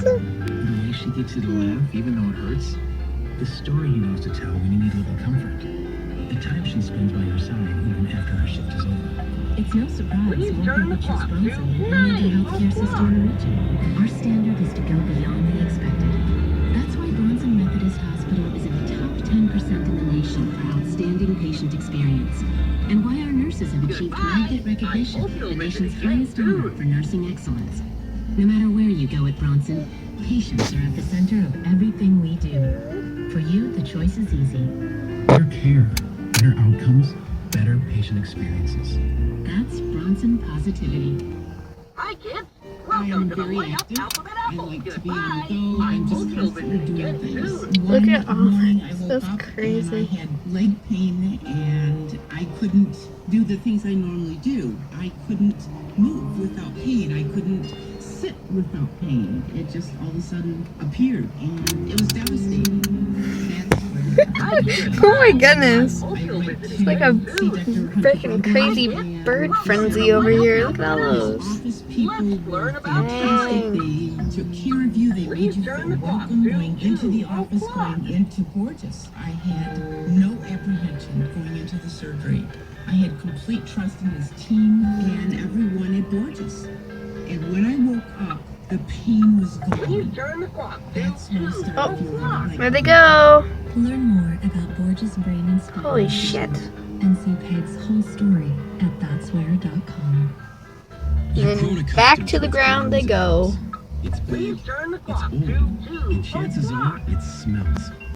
The way she gets you to laugh, even though it hurts. The story he knows to tell when you need a little comfort. The time she spends by your side, even after her shift is over. It's no surprise more people choose Bronson than any other healthcare system in the region. Our standard is to go beyond the expected. That's why Bronson Methodist Hospital is in the top 10% in the nation for outstanding patient experience. And why our nurses have achieved blanket recognition, the nation's highest honor for nursing excellence. No matter where you go at Bronson, patients are at the center of everything we do. For you, the choice is easy. Better care, better outcomes, better patient experiences. That's Bronson Positivity. Hi, kids. I Welcome am to the very White active. Alphabet I Apple. like to be Goodbye. able to go. I'm just hope you'll constantly visit doing again things. soon. One Look at all morning I this. woke That's up crazy. and I had leg pain and I couldn't do the things I normally do. I couldn't move without pain. I couldn't sit without pain. It just all of a sudden appeared and it was devastating. That's when Oh my goodness. I went It's like a freaking crazy bird frenzy over here. Look at all those. Office people Let's were learn about fantastic. Dang. They took care of you. They made you Please feel turn the clock welcome to going into the 2 office, o'clock. going into Gorgeous. I had no apprehension going into the surgery. I had complete trust in his team and everyone at Gorgeous. And when I woke up, the pain was Please gone. turn the clock to That's when I 2 started feeling like Where'd they go? Learn more about Borges Brain and Spine. Holy shit. And see Peg's whole story at thatswhere.com. You've grown And accustomed back to the its ground they bones and go. bones. It's Please big, turn the it's clock old, to 2 and chances are o'clock. it smells.